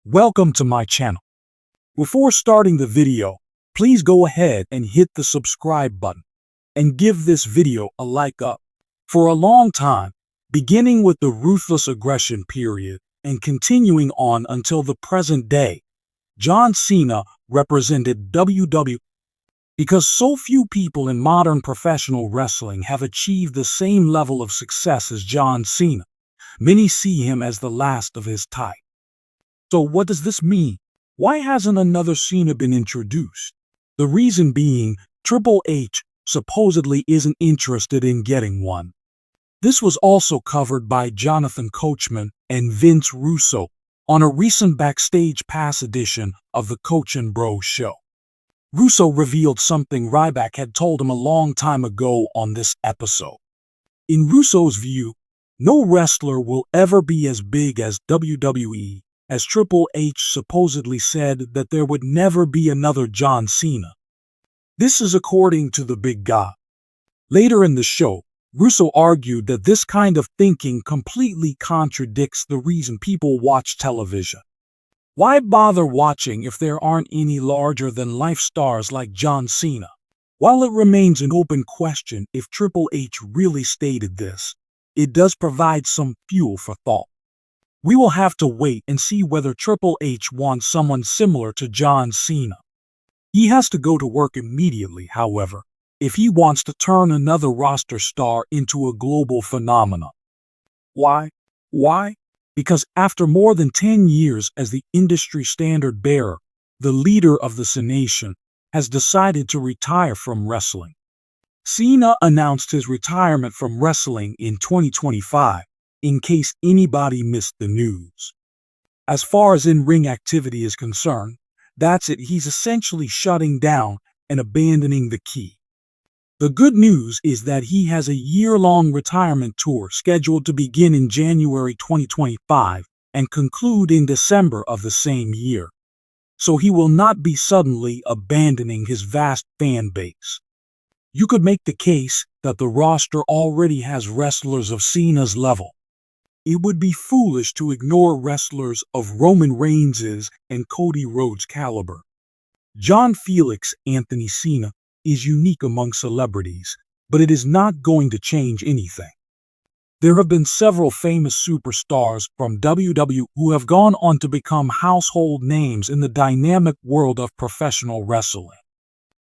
Welcome to my channel. Before starting the video, please go ahead and hit the subscribe button and give this video a like up. For a long time, beginning with the ruthless aggression period and continuing on until the present day, John Cena represented WWE. Because so few people in modern professional wrestling have achieved the same level of success as John Cena, many see him as the last of his type. So what does this mean? Why hasn't another Cena been introduced? The reason being, Triple H supposedly isn't interested in getting one. This was also covered by Jonathan Coachman and Vince Russo on a recent Backstage Pass edition of the Coach and Bro show. Russo revealed something Ryback had told him a long time ago on this episode. In Russo's view, no wrestler will ever be as big as WWE, as Triple H supposedly said that there would never be another John Cena. This is according to the big guy. Later in the show, Russo argued that this kind of thinking completely contradicts the reason people watch television. Why bother watching if there aren't any larger-than-life stars like John Cena? While it remains an open question if Triple H really stated this, it does provide some fuel for thought. We will have to wait and see whether Triple H wants someone similar to John Cena. He has to go to work immediately, however, if he wants to turn another roster star into a global phenomenon. Why? Because after more than 10 years as the industry standard bearer, the leader of the Cenation has decided to retire from wrestling. Cena announced his retirement from wrestling in 2025, in case anybody missed the news. As far as in-ring activity is concerned, that's it. He's essentially shutting down and abandoning the key. The good news is that he has a year-long retirement tour scheduled to begin in January 2025 and conclude in December of the same year. So he will not be suddenly abandoning his vast fan base. You could make the case that the roster already has wrestlers of Cena's level. It would be foolish to ignore wrestlers of Roman Reigns' and Cody Rhodes' caliber. John Felix Anthony Cena is unique among celebrities, but it is not going to change anything. There have been several famous superstars from WWE who have gone on to become household names in the dynamic world of professional wrestling.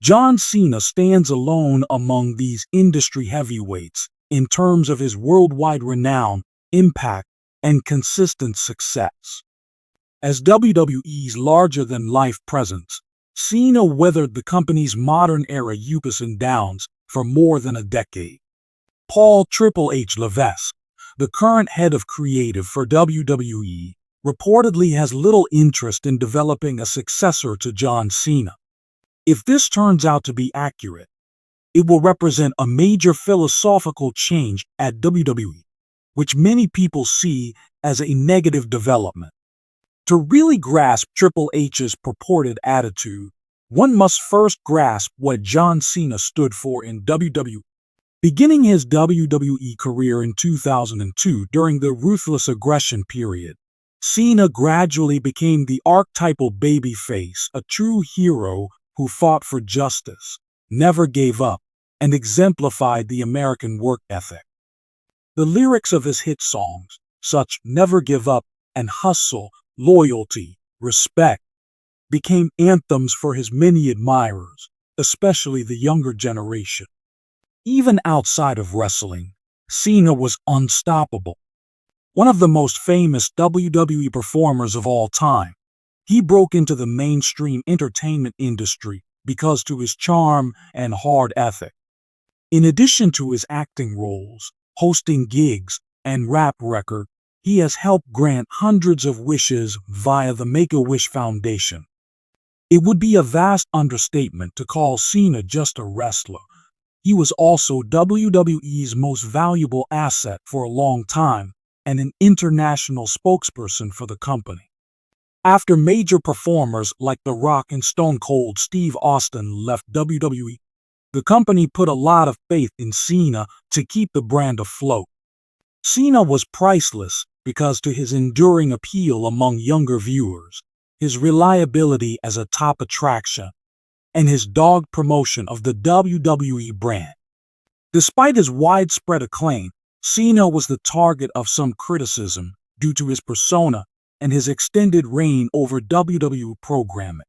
John Cena stands alone among these industry heavyweights in terms of his worldwide renown, impact, and consistent success. As WWE's larger-than-life presence, Cena weathered the company's modern-era ups and downs for more than a decade. Paul Triple H Levesque, the current head of creative for WWE, reportedly has little interest in developing a successor to John Cena. If this turns out to be accurate, it will represent a major philosophical change at WWE, which many people see as a negative development. To really grasp Triple H's purported attitude, one must first grasp what John Cena stood for in WWE. Beginning his WWE career in 2002 during the ruthless aggression period, Cena gradually became the archetypal babyface, a true hero who fought for justice, never gave up, and exemplified the American work ethic. The lyrics of his hit songs, such Never Give Up and Hustle, Loyalty, Respect, became anthems for his many admirers, especially the younger generation. Even outside of wrestling, Cena was unstoppable. One of the most famous WWE performers of all time, he broke into the mainstream entertainment industry because of his charm and hard ethic. In addition to his acting roles, hosting gigs, and rap record, he has helped grant hundreds of wishes via the Make-A-Wish Foundation. It would be a vast understatement to call Cena just a wrestler. He was also WWE's most valuable asset for a long time and an international spokesperson for the company. After major performers like The Rock and Stone Cold Steve Austin left WWE, the company put a lot of faith in Cena to keep the brand afloat. Cena was priceless because to his enduring appeal among younger viewers, his reliability as a top attraction, and his dogged promotion of the WWE brand. Despite his widespread acclaim, Cena was the target of some criticism due to his persona and his extended reign over WWE programming.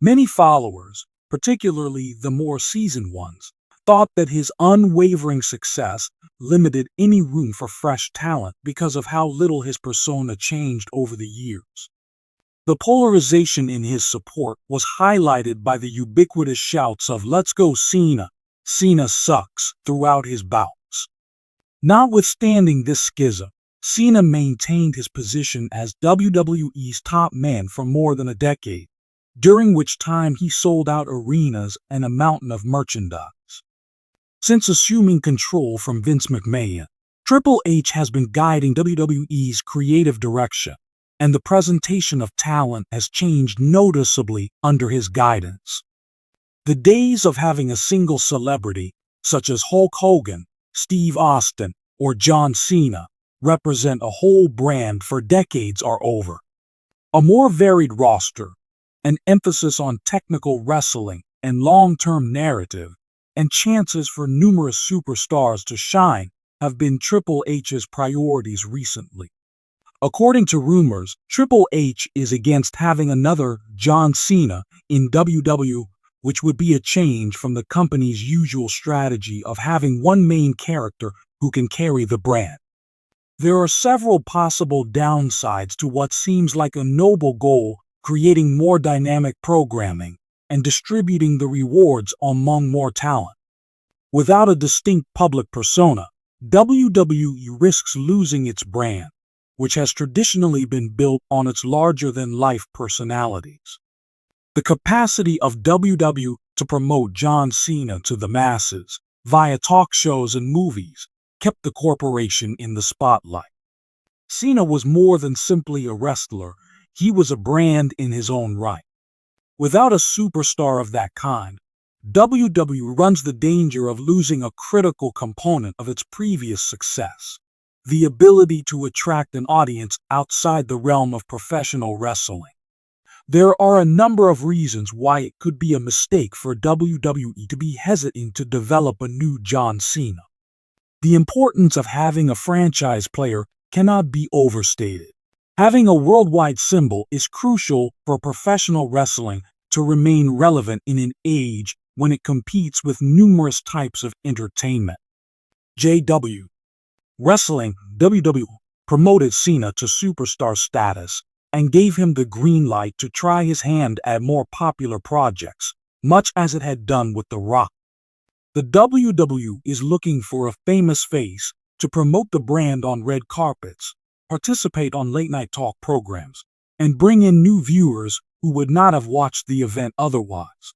Many followers, particularly the more seasoned ones, thought that his unwavering success limited any room for fresh talent because of how little his persona changed over the years. The polarization in his support was highlighted by the ubiquitous shouts of "Let's go Cena, Cena sucks" throughout his bouts. Notwithstanding this schism, Cena maintained his position as WWE's top man for more than a decade, during which time he sold out arenas and a mountain of merchandise. Since assuming control from Vince McMahon, Triple H has been guiding WWE's creative direction, and the presentation of talent has changed noticeably under his guidance. The days of having a single celebrity, such as Hulk Hogan, Steve Austin, or John Cena, represent a whole brand for decades are over. A more varied roster, an emphasis on technical wrestling and long-term narrative, and chances for numerous superstars to shine have been Triple H's priorities recently. According to rumors, Triple H is against having another John Cena in WWE, which would be a change from the company's usual strategy of having one main character who can carry the brand. There are several possible downsides to what seems like a noble goal, creating more dynamic programming and distributing the rewards among more talent. Without a distinct public persona, WWE risks losing its brand, which has traditionally been built on its larger-than-life personalities. The capacity of WWE to promote John Cena to the masses via talk shows and movies kept the corporation in the spotlight. Cena was more than simply a wrestler, he was a brand in his own right. Without a superstar of that kind, WWE runs the danger of losing a critical component of its previous success: the ability to attract an audience outside the realm of professional wrestling. There are a number of reasons why it could be a mistake for WWE to be hesitant to develop a new John Cena. The importance of having a franchise player cannot be overstated. Having a worldwide symbol is crucial for professional wrestling to remain relevant in an age when it competes with numerous types of entertainment. JW Wrestling WWE promoted Cena to superstar status and gave him the green light to try his hand at more popular projects, much as it had done with The Rock. The WWE is looking for a famous face to promote the brand on red carpets, participate on late-night talk programs, and bring in new viewers who would not have watched the event otherwise.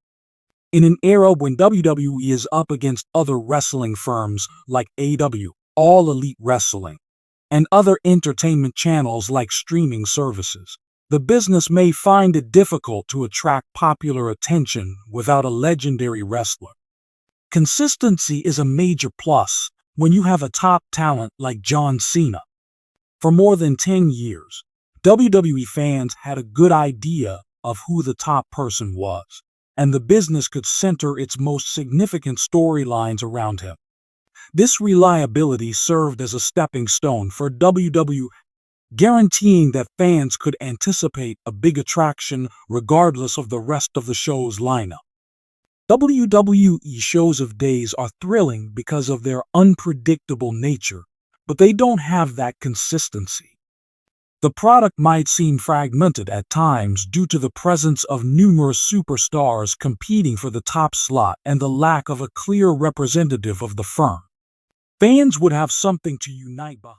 In an era when WWE is up against other wrestling firms like AEW, All Elite Wrestling, and other entertainment channels like streaming services, the business may find it difficult to attract popular attention without a legendary wrestler. Consistency is a major plus when you have a top talent like John Cena. For more than 10 years, WWE fans had a good idea of who the top person was, and the business could center its most significant storylines around him. This reliability served as a stepping stone for WWE, guaranteeing that fans could anticipate a big attraction regardless of the rest of the show's lineup. WWE shows of days are thrilling because of their unpredictable nature, but they don't have that consistency. The product might seem fragmented at times due to the presence of numerous superstars competing for the top slot and the lack of a clear representative of the firm. Fans would have something to unite behind.